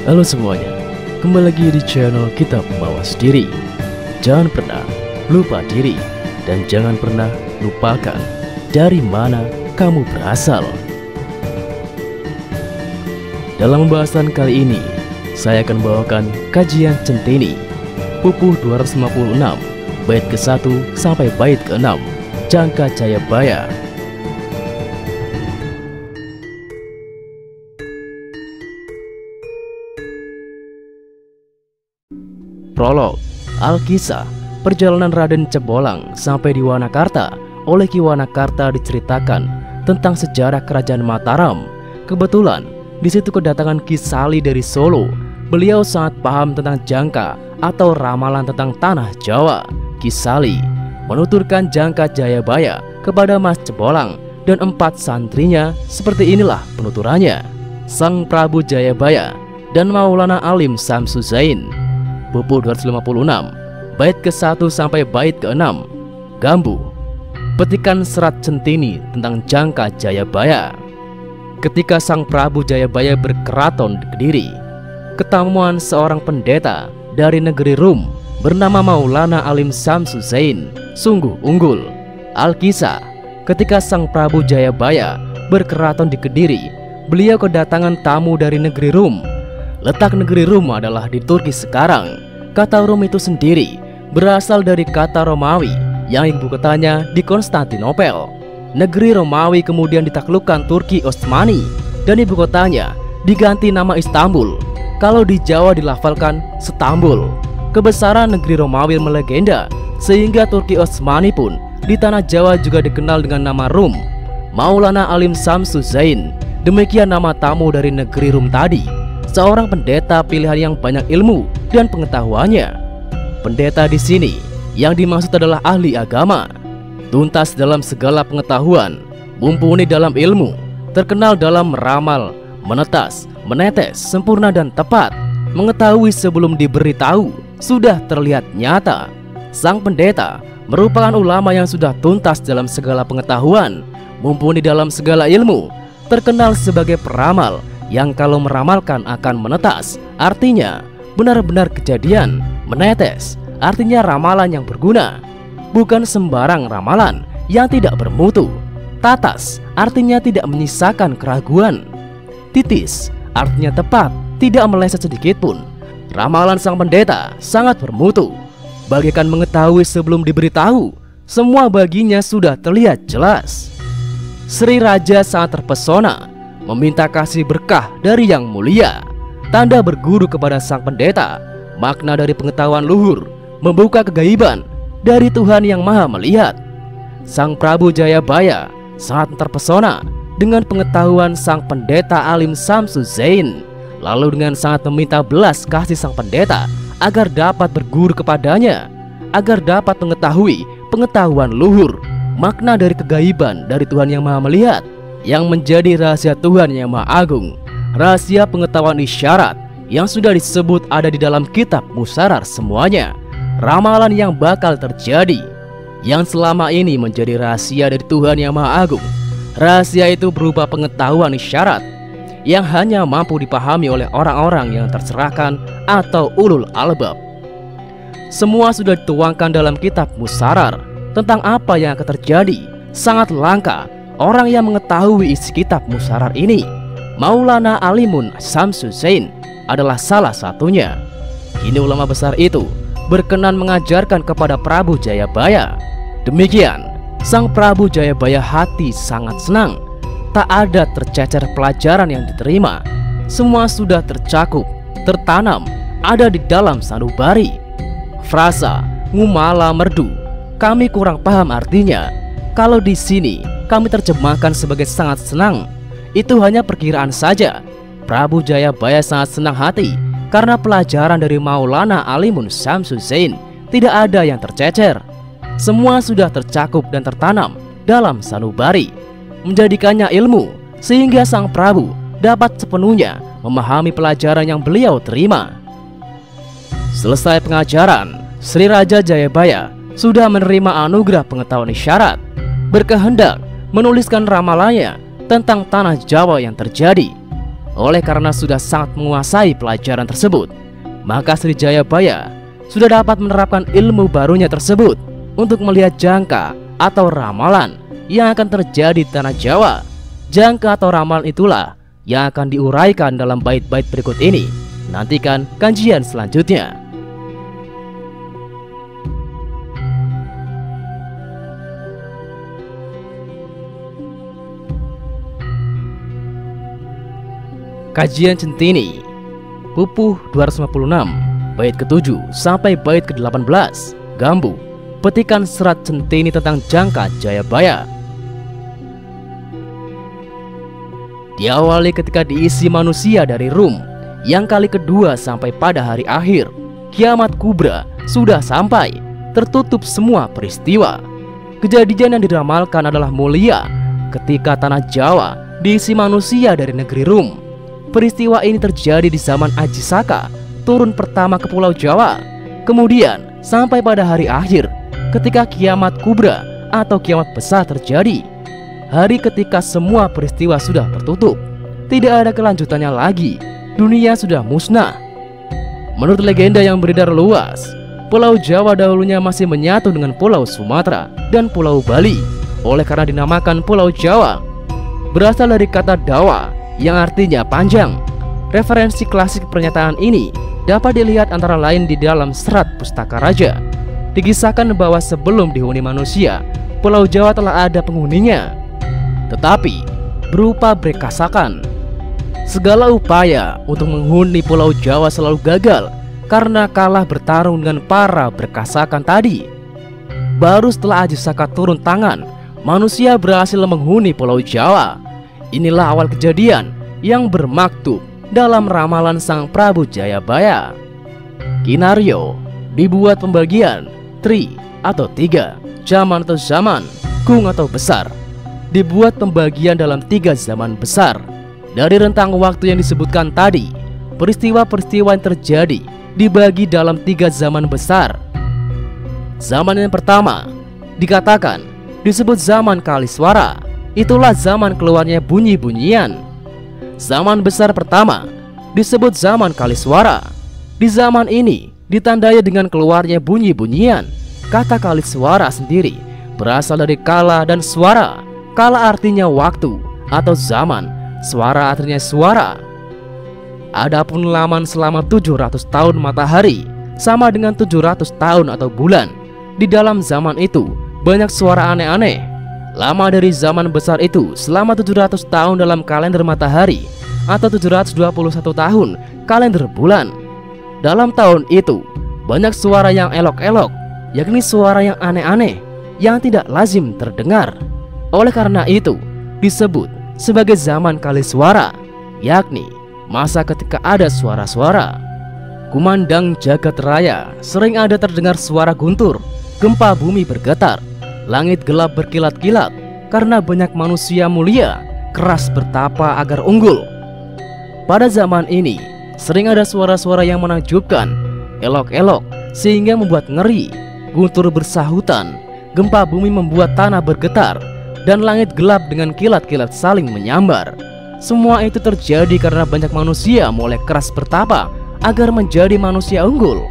Halo semuanya, kembali lagi di channel Kita Mawas Diri. Jangan pernah lupa diri dan jangan pernah lupakan dari mana kamu berasal. Dalam pembahasan kali ini, saya akan membawakan kajian Centeni Pupuh 256 bait ke-1 sampai bait ke-6 Jangka Jayabaya. Prolog. Alkisah perjalanan Raden Cebolang sampai di Wanakarta. Oleh Ki Wanakarta diceritakan tentang sejarah kerajaan Mataram. Kebetulan di situ kedatangan Ki Sali dari Solo. Beliau sangat paham tentang jangka atau ramalan tentang tanah Jawa. Ki Sali menuturkan Jangka Jayabaya kepada Mas Cebolang dan 4 santrinya. Seperti inilah penuturannya. Sang Prabu Jayabaya dan Maulana Alim Samsuzain. Pupuh 256 bait ke-1 sampai bait ke-6. Gambu. Petikan serat Centeni tentang Jangka Jayabaya. Ketika Sang Prabu Jayabaya berkeraton di Kediri, ketemuan seorang pendeta dari negeri Rum bernama Maulana Alim Samsuzain sungguh unggul. Alkisah, ketika Sang Prabu Jayabaya berkeraton di Kediri, beliau kedatangan tamu dari negeri Rum. Letak negeri Rum adalah di Turki sekarang. Kata Rum itu sendiri berasal dari kata Romawi yang ibu kotanya di Konstantinopel. Negeri Romawi kemudian ditaklukkan Turki Osmani dan ibu kotanya diganti nama Istanbul. Kalau di Jawa dilafalkan Stambul. Kebesaran negeri Romawi melegenda sehingga Turki Osmani pun di tanah Jawa juga dikenal dengan nama Rum. Maulana Alim Samsuzain, demikian nama tamu dari negeri Rum tadi. Seorang pendeta pilihan yang banyak ilmu dan pengetahuannya. Pendeta di sini yang dimaksud adalah ahli agama, tuntas dalam segala pengetahuan, mumpuni dalam ilmu, terkenal dalam meramal, menetas, menetes, sempurna dan tepat, mengetahui sebelum diberitahu, sudah terlihat nyata. Sang pendeta merupakan ulama yang sudah tuntas dalam segala pengetahuan, mumpuni dalam segala ilmu, terkenal sebagai peramal yang kalau meramalkan akan menetas, artinya benar-benar kejadian. Menetes artinya ramalan yang berguna, bukan sembarang ramalan yang tidak bermutu. Tatas artinya tidak menyisakan keraguan. Titis artinya tepat, tidak meleset sedikit pun. Ramalan sang pendeta sangat bermutu, bagaikan mengetahui sebelum diberitahu. Semua baginya sudah terlihat jelas. Sri Raja sangat terpesona, meminta kasih berkah dari yang mulia. Tanda berguru kepada sang pendeta, makna dari pengetahuan luhur, membuka kegaiban dari Tuhan yang maha melihat. Sang Prabu Jayabaya sangat terpesona dengan pengetahuan sang pendeta Alim Samsuzain. Lalu dengan sangat meminta belas kasih sang pendeta agar dapat berguru kepadanya, agar dapat mengetahui pengetahuan luhur, makna dari kegaiban dari Tuhan yang maha melihat, yang menjadi rahasia Tuhan yang Maha Agung, rahasia pengetahuan isyarat yang sudah disebut ada di dalam kitab Musarar semuanya, ramalan yang bakal terjadi, yang selama ini menjadi rahasia dari Tuhan yang Maha Agung. Rahasia itu berupa pengetahuan isyarat yang hanya mampu dipahami oleh orang-orang yang tercerahkan atau ulul albab. Semua sudah dituangkan dalam kitab Musarar tentang apa yang akan terjadi. Sangat langka orang yang mengetahui isi kitab Musarar ini. Maulana Alimun Samsuzain adalah salah satunya. Kini ulama besar itu berkenan mengajarkan kepada Prabu Jayabaya. Demikian, Sang Prabu Jayabaya hati sangat senang. Tak ada tercecer pelajaran yang diterima. Semua sudah tercakup, tertanam, ada di dalam sanubari. Frasa ngumala merdu, kami kurang paham artinya. Kalau di sini kami terjemahkan sebagai sangat senang. Itu hanya perkiraan saja. Prabu Jayabaya sangat senang hati karena pelajaran dari Maulana Alimun Samsuzain tidak ada yang tercecer. Semua sudah tercakup dan tertanam dalam sanubari, menjadikannya ilmu sehingga sang Prabu dapat sepenuhnya memahami pelajaran yang beliau terima. Selesai pengajaran, Sri Raja Jayabaya sudah menerima anugerah pengetahuan isyarat, berkehendak menuliskan ramalannya tentang tanah Jawa yang terjadi. Oleh karena sudah sangat menguasai pelajaran tersebut, maka Sri Jayabaya sudah dapat menerapkan ilmu barunya tersebut untuk melihat jangka atau ramalan yang akan terjadi di tanah Jawa. Jangka atau ramalan itulah yang akan diuraikan dalam bait-bait berikut ini. Nantikan kajian selanjutnya. Kajian Centini Pupuh 256 bait ke-7 sampai bait ke-18. Gambu, petikan serat Centini tentang jangka Jayabaya. Diawali ketika diisi manusia dari Rum yang kali kedua sampai pada hari akhir kiamat kubra sudah sampai, tertutup semua peristiwa. Kejadian yang diramalkan adalah mulia ketika tanah Jawa diisi manusia dari negeri Rum. Peristiwa ini terjadi di zaman Aji Saka turun pertama ke Pulau Jawa, kemudian sampai pada hari akhir ketika kiamat kubra atau kiamat besar terjadi. Hari ketika semua peristiwa sudah tertutup, tidak ada kelanjutannya lagi, dunia sudah musnah. Menurut legenda yang beredar luas, Pulau Jawa dahulunya masih menyatu dengan Pulau Sumatera dan Pulau Bali. Oleh karena dinamakan Pulau Jawa, berasal dari kata dawa yang artinya panjang. Referensi klasik pernyataan ini dapat dilihat antara lain di dalam serat Pustaka Raja. Dikisahkan bahwa sebelum dihuni manusia, Pulau Jawa telah ada penghuninya, tetapi berupa brekasakan. Segala upaya untuk menghuni Pulau Jawa selalu gagal karena kalah bertarung dengan para brekasakan tadi. Baru setelah Aji Saka turun tangan, manusia berhasil menghuni Pulau Jawa. Inilah awal kejadian yang bermaktub dalam ramalan Sang Prabu Jayabaya. Kinario dibuat pembagian tri atau tiga, zaman atau zaman, kung atau besar. Dibuat pembagian dalam tiga zaman besar. Dari rentang waktu yang disebutkan tadi, peristiwa-peristiwa yang terjadi dibagi dalam tiga zaman besar. Zaman yang pertama dikatakan disebut zaman Kaliswara. Itulah zaman keluarnya bunyi-bunyian. Zaman besar pertama disebut zaman Kaliswara. Di zaman ini ditandai dengan keluarnya bunyi-bunyian. Kata Kaliswara sendiri berasal dari kala dan suara. Kala artinya waktu atau zaman, suara artinya suara. Adapun laman selama 700 tahun matahari sama dengan 700 tahun atau bulan. Di dalam zaman itu banyak suara aneh-aneh. Lama dari zaman besar itu selama 700 tahun dalam kalender matahari atau 721 tahun kalender bulan. Dalam tahun itu banyak suara yang elok-elok, yakni suara yang aneh-aneh yang tidak lazim terdengar. Oleh karena itu disebut sebagai zaman Kaliswara, yakni masa ketika ada suara-suara. Kumandang jagat raya sering ada terdengar suara guntur, gempa bumi bergetar, langit gelap berkilat-kilat karena banyak manusia mulia keras bertapa agar unggul. Pada zaman ini sering ada suara-suara yang menakjubkan, elok-elok sehingga membuat ngeri. Guntur bersahutan, gempa bumi membuat tanah bergetar, dan langit gelap dengan kilat-kilat saling menyambar. Semua itu terjadi karena banyak manusia mulai keras bertapa agar menjadi manusia unggul.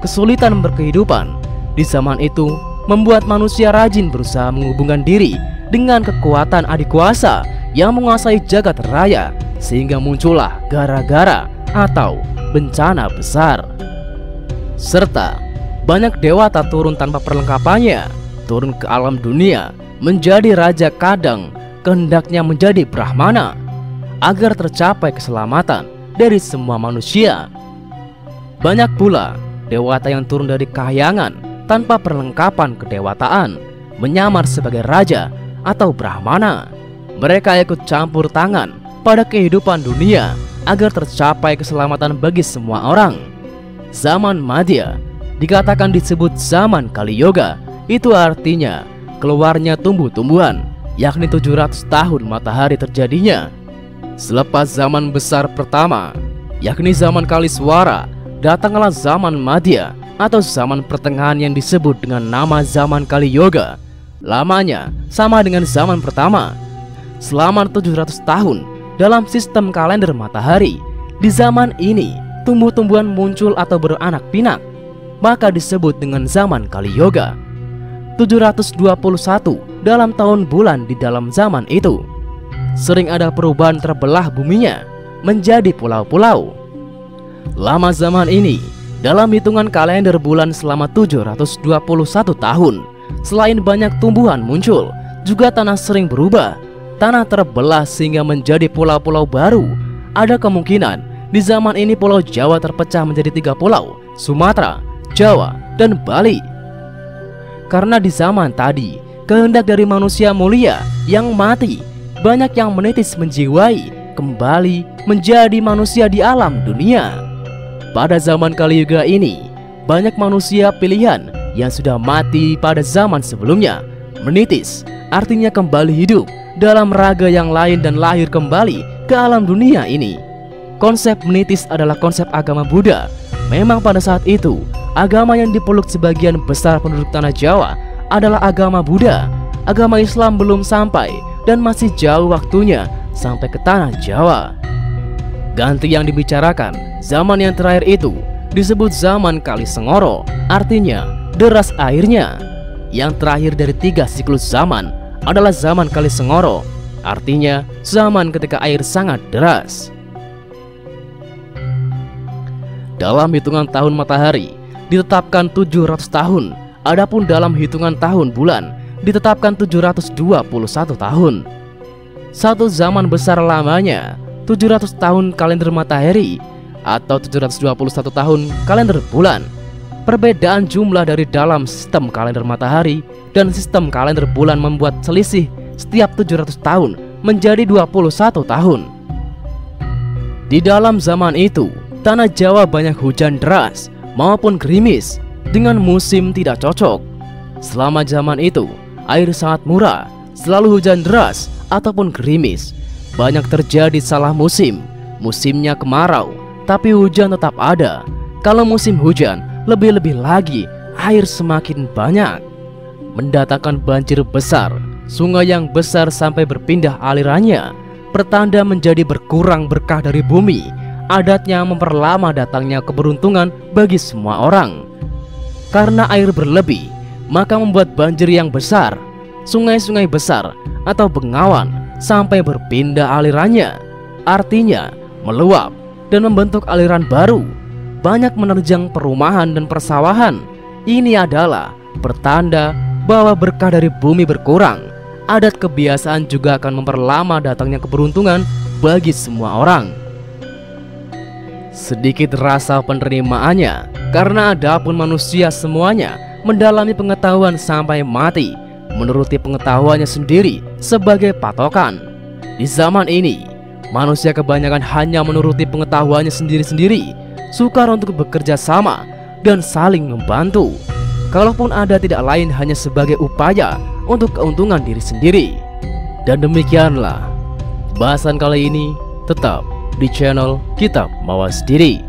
Kesulitan berkehidupan di zaman itu membuat manusia rajin berusaha menghubungkan diri dengan kekuatan adikuasa yang menguasai jagat raya, sehingga muncullah gara-gara atau bencana besar. Serta banyak dewata turun tanpa perlengkapannya, turun ke alam dunia menjadi raja kadang kehendaknya menjadi Brahmana agar tercapai keselamatan dari semua manusia. Banyak pula dewata yang turun dari kahyangan tanpa perlengkapan kedewataan, menyamar sebagai raja atau Brahmana. Mereka ikut campur tangan pada kehidupan dunia agar tercapai keselamatan bagi semua orang. Zaman Madhya dikatakan disebut zaman Kali Yoga. Itu artinya keluarnya tumbuh-tumbuhan, yakni 700 tahun matahari terjadinya. Selepas zaman besar pertama, yakni zaman Kaliswara, datanglah zaman Madhya atau zaman pertengahan yang disebut dengan nama zaman Kali Yoga. Lamanya sama dengan zaman pertama. Selama 700 tahun dalam sistem kalender matahari. Di zaman ini, tumbuh-tumbuhan muncul atau beranak pinak, maka disebut dengan zaman Kali Yoga. 721 dalam tahun bulan di dalam zaman itu. Sering ada perubahan terbelah buminya menjadi pulau-pulau. Lama zaman ini dalam hitungan kalender bulan selama 721 tahun. Selain banyak tumbuhan muncul, juga tanah sering berubah. Tanah terbelah sehingga menjadi pulau-pulau baru. Ada kemungkinan di zaman ini Pulau Jawa terpecah menjadi 3 pulau, Sumatera, Jawa, dan Bali. Karena di zaman tadi kehendak dari manusia mulia yang mati, banyak yang menitis menjiwai kembali menjadi manusia di alam dunia. Pada zaman Kali Yuga ini, banyak manusia pilihan yang sudah mati pada zaman sebelumnya menitis, artinya kembali hidup dalam raga yang lain dan lahir kembali ke alam dunia ini. Konsep menitis adalah konsep agama Buddha. Memang pada saat itu, agama yang dipeluk sebagian besar penduduk tanah Jawa adalah agama Buddha. Agama Islam belum sampai dan masih jauh waktunya sampai ke tanah Jawa. Ganti yang dibicarakan, zaman yang terakhir itu disebut zaman Kali Sengoro, artinya deras airnya. Yang terakhir dari 3 siklus zaman adalah zaman Kali Sengoro, artinya zaman ketika air sangat deras. Dalam hitungan tahun matahari ditetapkan 700 tahun, adapun dalam hitungan tahun bulan ditetapkan 721 tahun. Satu zaman besar lamanya 700 tahun kalender matahari atau 721 tahun kalender bulan. Perbedaan jumlah dari dalam sistem kalender matahari dan sistem kalender bulan membuat selisih setiap 700 tahun menjadi 21 tahun. Di dalam zaman itu, tanah Jawa banyak hujan deras maupun gerimis dengan musim tidak cocok. Selama zaman itu, air sangat murah, selalu hujan deras ataupun gerimis. Banyak terjadi salah musim. Musimnya kemarau, tapi hujan tetap ada. Kalau musim hujan, lebih-lebih lagi air semakin banyak, mendatangkan banjir besar. Sungai yang besar sampai berpindah alirannya, pertanda menjadi berkurang berkah dari bumi. Adatnya memperlama datangnya keberuntungan bagi semua orang. Karena air berlebih, maka membuat banjir yang besar. Sungai-sungai besar atau bengawan sampai berpindah alirannya, artinya meluap dan membentuk aliran baru. Banyak menerjang perumahan dan persawahan. Ini adalah pertanda bahwa berkah dari bumi berkurang. Adat kebiasaan juga akan memperlama datangnya keberuntungan bagi semua orang. Sedikit rasa penerimaannya, karena adapun manusia semuanya mendalami pengetahuan sampai mati, menuruti pengetahuannya sendiri sebagai patokan. Di zaman ini, manusia kebanyakan hanya menuruti pengetahuannya sendiri-sendiri, sukar untuk bekerja sama dan saling membantu. Kalaupun ada, tidak lain hanya sebagai upaya untuk keuntungan diri sendiri. Dan demikianlah bahasan kali ini, tetap di channel Kitab Mawas Diri.